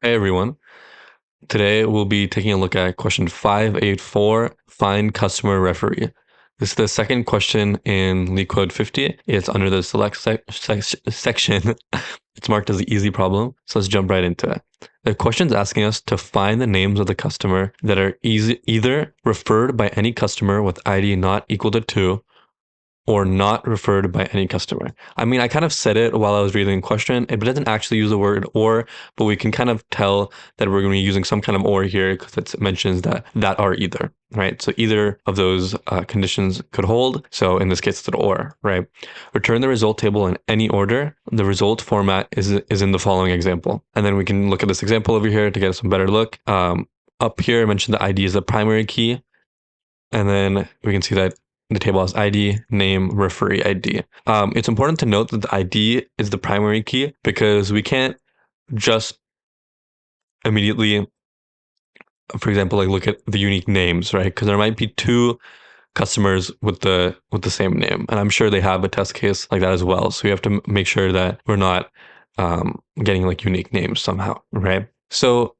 Hey everyone. Today we'll be taking a look at question 584, find customer referee. This is the second question in LeetCode 50. It's under the select section. It's marked as the easy problem. So let's jump right into it. The question is asking us to find the names of the customer that are either referred by any customer with ID not equal to 2 or not referred by any customer. I mean, I kind of said it while I was reading the question. It doesn't actually use the word or, but we can kind of tell that we're going to be using some kind of or here because it mentions that are either, right? So either of those conditions could hold. So in this case, it's an or, right? Return the result table in any order. The result format is in the following example. And then we can look at this example over here to get some better look. Up here, I mentioned the ID is the primary key. And then we can see that the table has ID, name, referee ID. It's important to note that the ID is the primary key because we can't just immediately, for example, like look at the unique names, right? Because there might be two customers with the same name, and I'm sure they have a test case like that as well. So we have to make sure that we're not getting like unique names somehow, right? So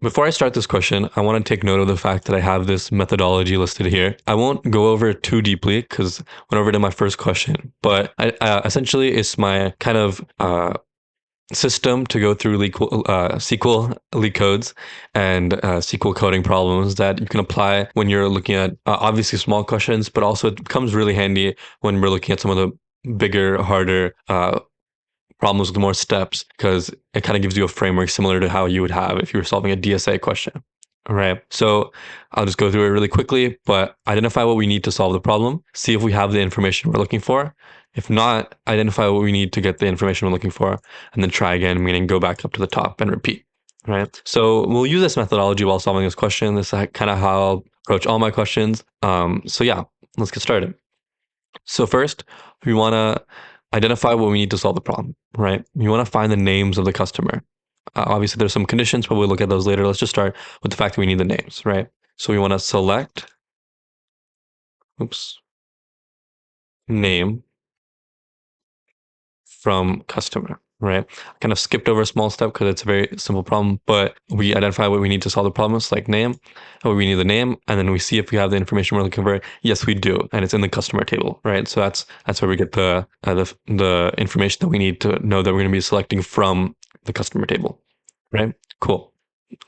before I start this question, I want to take note of the fact that I have this methodology listed here. I won't go over it too deeply because I went over it in my first question, but essentially it's my kind of system to go through SQL LeetCodes and SQL coding problems that you can apply when you're looking at obviously small questions, but also it comes really handy when we're looking at some of the bigger, harder problems with more steps because it kind of gives you a framework similar to how you would have if you were solving a DSA question. All right. So I'll just go through it really quickly, but identify what we need to solve the problem, see if we have the information we're looking for. If not, identify what we need to get the information we're looking for, and then try again, meaning go back up to the top and repeat. Right. So we'll use this methodology while solving this question. This is kind of how I'll approach all my questions. So yeah, let's get started. So first, we want to identify what we need to solve the problem, right? We want to find the names of the customer. Obviously, there's some conditions, but we'll look at those later. Let's just start with the fact that we need the names, right? So we want to select, name from customer, right? I kind of skipped over a small step because it's a very simple problem, but we identify what we need to solve the problem, like name, and we need the name, and then we see if we have the information we're looking for. Yes, we do, and it's in the customer table, right? So that's where we get the information that we need to know that we're going to be selecting from the customer table, right? Cool.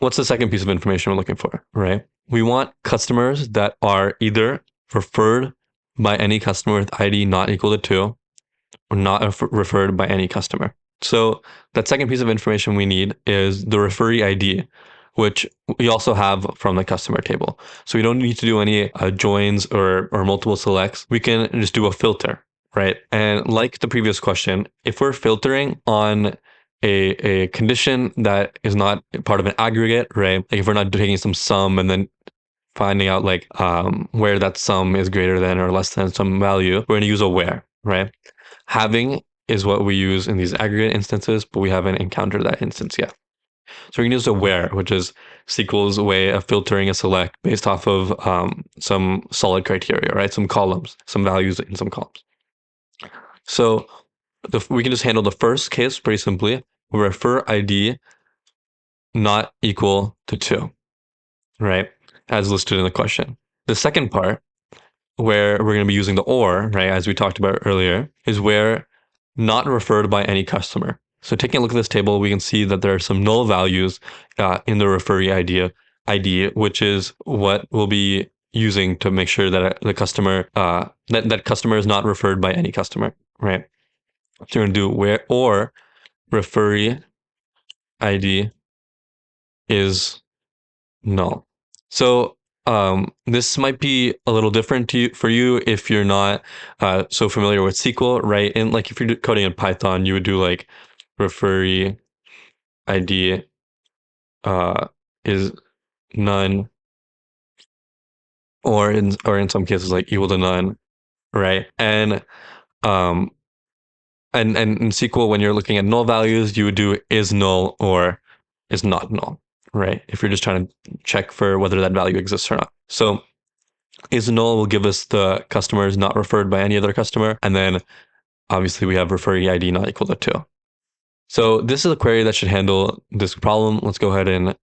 What's the second piece of information we're looking for, right? We want customers that are either referred by any customer with ID not equal to 2 or not referred by any customer. So that second piece of information we need is the referee ID, which we also have from the customer table. So we don't need to do any joins or multiple selects. We can just do a filter, right? And like the previous question, if we're filtering on a condition that is not part of an aggregate, right? Like if we're not taking some sum and then finding out like where that sum is greater than or less than some value, we're going to use a where, right? Having is what we use in these aggregate instances, but we haven't encountered that instance yet. So we can use a where, which is SQL's way of filtering a select based off of some solid criteria, right? Some columns, some values in some columns. So we can just handle the first case pretty simply. We refer ID not equal to 2, right? As listed in the question. The second part, where we're going to be using the or, right, as we talked about earlier, is where not referred by any customer. So taking a look at this table, we can see that there are some null values in the referee ID, which is what we'll be using to make sure that the customer that customer is not referred by any customer, right? So you're going to do where or referee ID is null. So this might be a little different for you if you're not so familiar with SQL, right? And like if you're coding in Python, you would do like referee ID is none, or in some cases like equal to none, right? And in SQL, when you're looking at null values, you would do is null or is not null, right? If you're just trying to check for whether that value exists or not. So is null will give us the customers not referred by any other customer. And then obviously we have referee ID not equal to 2. So this is a query that should handle this problem. Let's go ahead and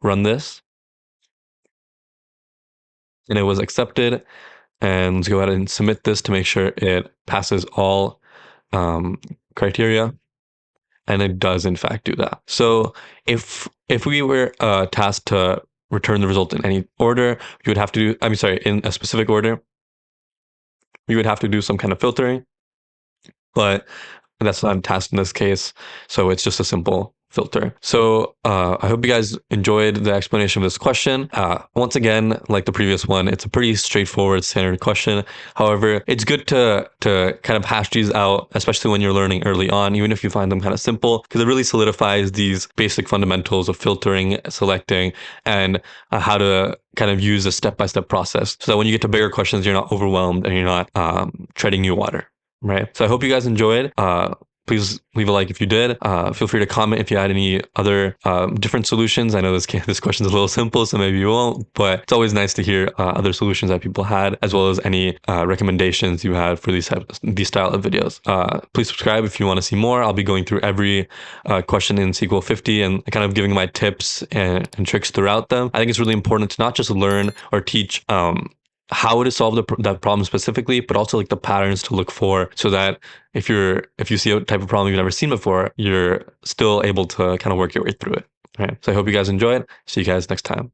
run this. And it was accepted. And let's go ahead and submit this to make sure it passes all criteria. And it does in fact do that. So if we were tasked to return the result in any order, you would have to do, I'm sorry, in a specific order, we would have to do some kind of filtering. But that's not a task in this case. So it's just a simple filter. So I hope you guys enjoyed the explanation of this question. Once again, like the previous one, it's a pretty straightforward standard question. However, it's good to kind of hash these out, especially when you're learning early on, even if you find them kind of simple, because it really solidifies these basic fundamentals of filtering, selecting, and how to kind of use a step-by-step process so that when you get to bigger questions, you're not overwhelmed and you're not treading new water. Right. So I hope you guys enjoyed. Please leave a like if you did. Feel free to comment if you had any other different solutions. I know this question is a little simple, so maybe you won't, but it's always nice to hear other solutions that people had, as well as any recommendations you had for these style of videos. Please subscribe if you want to see more. I'll be going through every question in SQL 50 and kind of giving my tips and tricks throughout them. I think it's really important to not just learn or teach how to solve that problem specifically, but also like the patterns to look for, so that if you see a type of problem you've never seen before, you're still able to kind of work your way through it. Right. So I hope you guys enjoyed. See you guys next time.